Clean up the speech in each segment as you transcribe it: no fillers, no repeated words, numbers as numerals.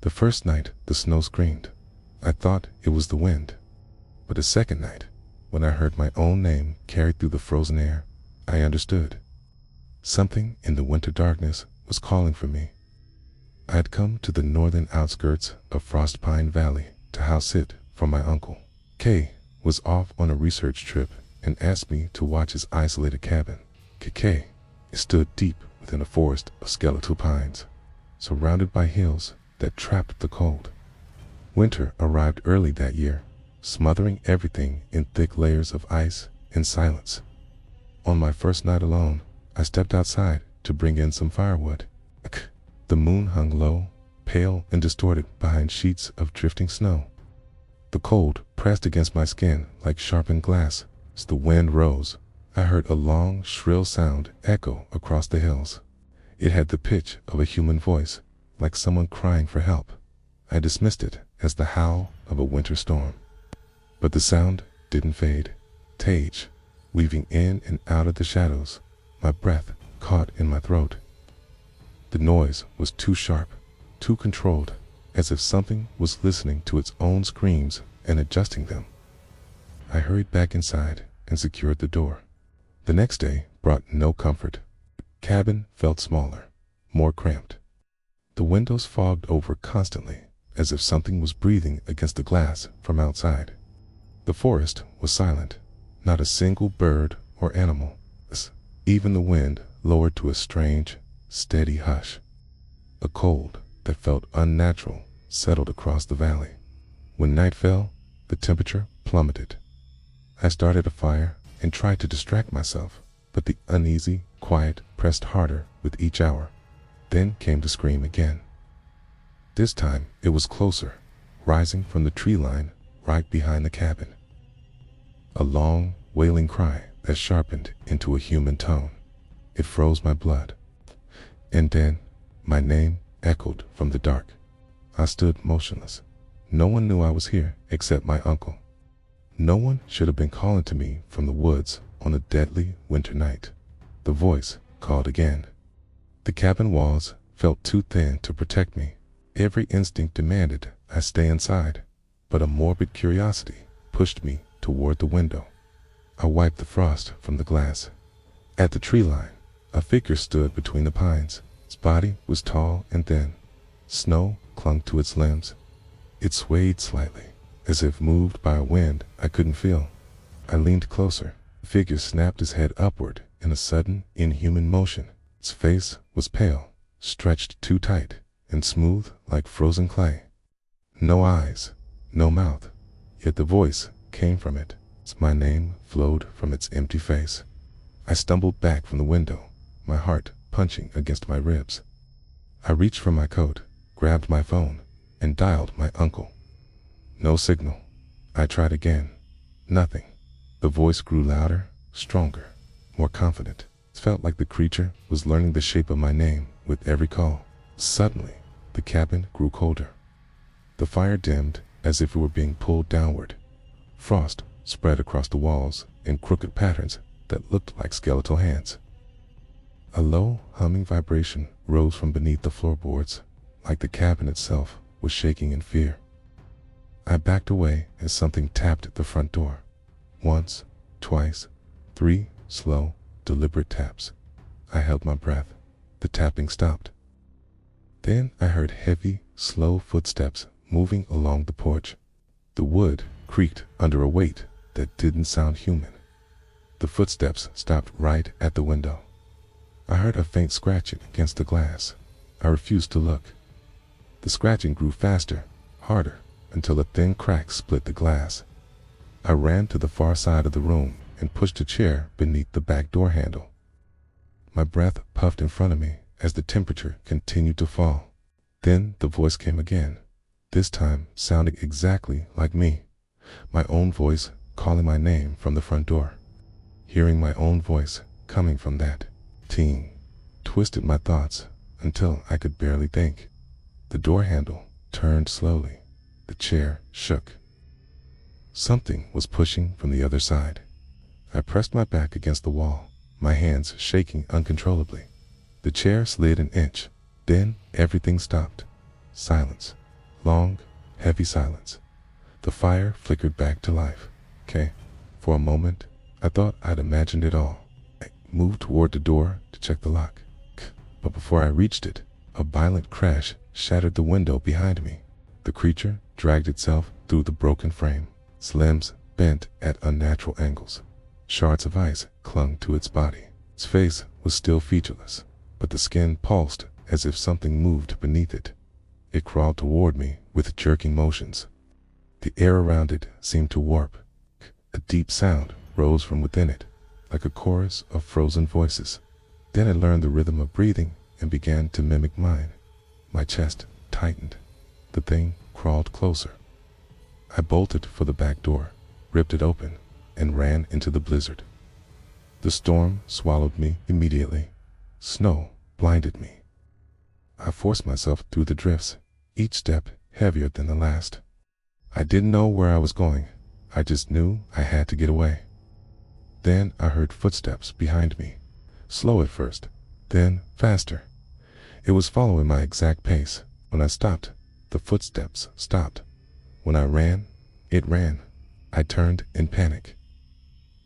The first night, the snow screamed. I thought it was the wind. But the second night, when I heard my own name carried through the frozen air, I understood. Something in the winter darkness was calling for me. I had come to the northern outskirts of Frostpine Valley to house sit for my uncle. Kay was off on a research trip and asked me to watch his isolated cabin. Kay stood deep within a forest of skeletal pines, surrounded by hills that trapped the cold. Winter arrived early that year, smothering everything in thick layers of ice and silence. On my first night alone, I stepped outside to bring in some firewood. The moon hung low, pale and distorted behind sheets of drifting snow. The cold pressed against my skin like sharpened glass. As the wind rose, I heard a long, shrill sound echo across the hills. It had the pitch of a human voice, like someone crying for help. I dismissed it as the howl of a winter storm. But the sound didn't fade. Tage, weaving in and out of the shadows, my breath caught in my throat. The noise was too sharp, too controlled, as if something was listening to its own screams and adjusting them. I hurried back inside and secured the door. The next day brought no comfort. The cabin felt smaller, more cramped. The windows fogged over constantly, as if something was breathing against the glass from outside. The forest was silent, not a single bird or animal. Even the wind lowered to a strange, steady hush. A cold that felt unnatural settled across the valley. When night fell, the temperature plummeted. I started a fire and tried to distract myself, but the uneasy quiet pressed harder with each hour. Then came the scream again. This time it was closer, rising from the tree line right behind the cabin. A long, wailing cry that sharpened into a human tone. It froze my blood. And then my name echoed from the dark. I stood motionless. No one knew I was here except my uncle. No one should have been calling to me from the woods on a deadly winter night. The voice called again. The cabin walls felt too thin to protect me. Every instinct demanded I stay inside, but a morbid curiosity pushed me toward the window. I wiped the frost from the glass. At the tree line, a figure stood between the pines. Its body was tall and thin. Snow clung to its limbs. It swayed slightly, as if moved by a wind I couldn't feel. I leaned closer. The figure snapped its head upward in a sudden, inhuman motion. Its face was pale, stretched too tight, and smooth like frozen clay. No eyes, no mouth, yet the voice came from it. My name flowed from its empty face. I stumbled back from the window, my heart punching against my ribs. I reached for my coat, grabbed my phone, and dialed my uncle. No signal. I tried again. Nothing. The voice grew louder, stronger, more confident. It felt like the creature was learning the shape of my name with every call. Suddenly, the cabin grew colder. The fire dimmed as if it were being pulled downward. Frost spread across the walls in crooked patterns that looked like skeletal hands. A low, humming vibration rose from beneath the floorboards, like the cabin itself was shaking in fear. I backed away as something tapped at the front door. Once, twice, 3 slow, deliberate taps. I held my breath. The tapping stopped. Then I heard heavy, slow footsteps moving along the porch. The wood creaked under a weight that didn't sound human. The footsteps stopped right at the window. I heard a faint scratching against the glass. I refused to look. The scratching grew faster, harder, until a thin crack split the glass. I ran to the far side of the room and pushed a chair beneath the back door handle. My breath puffed in front of me as the temperature continued to fall. Then the voice came again, this time sounding exactly like me, my own voice calling my name from the front door. Hearing my own voice coming from that ting twisted my thoughts until I could barely think. The door handle turned slowly. The chair shook. Something was pushing from the other side. I pressed my back against the wall, my hands shaking uncontrollably. The chair slid an inch. Then everything stopped. Silence. Long, heavy silence. The fire flickered back to life. Okay. For a moment, I thought I'd imagined it all. I moved toward the door to check the lock. But before I reached it, a violent crash shattered the window behind me. The creature dragged itself through the broken frame, its limbs bent at unnatural angles. Shards of ice clung to its body. Its face was still featureless, but the skin pulsed as if something moved beneath it. It crawled toward me with jerking motions. The air around it seemed to warp. A deep sound rose from within it, like a chorus of frozen voices. Then I learned the rhythm of breathing and began to mimic mine. My chest tightened. The thing crawled closer. I bolted for the back door, ripped it open, and ran into the blizzard. The storm swallowed me immediately. Snow blinded me. I forced myself through the drifts, each step heavier than the last. I didn't know where I was going. I just knew I had to get away. Then I heard footsteps behind me, slow at first, then faster. It was following my exact pace. When I stopped, the footsteps stopped. When I ran, it ran. I turned in panic.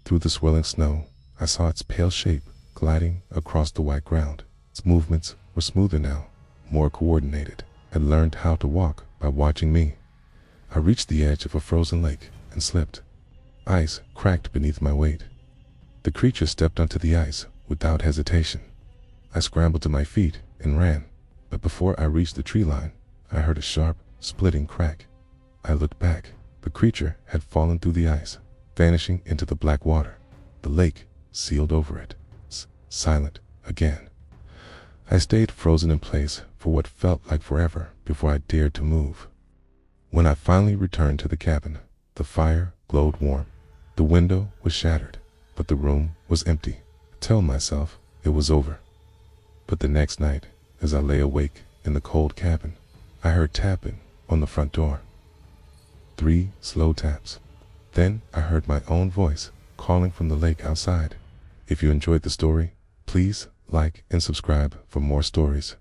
Through the swirling snow, I saw its pale shape gliding across the white ground. Its movements were smoother now, more coordinated. I learned how to walk by watching me. I reached the edge of a frozen lake and slipped. Ice cracked beneath my weight. The creature stepped onto the ice without hesitation. I scrambled to my feet and ran, but before I reached the tree line, I heard a sharp, splitting crack. I looked back. The creature had fallen through the ice, vanishing into the black water. The lake sealed over it, silent again. I stayed frozen in place for what felt like forever before I dared to move. When I finally returned to the cabin, the fire glowed warm. The window was shattered, but the room was empty. I told myself it was over. But the next night, as I lay awake in the cold cabin, I heard tapping on the front door. 3 slow taps. Then I heard my own voice calling from the lake outside. If you enjoyed the story, please like and subscribe for more stories.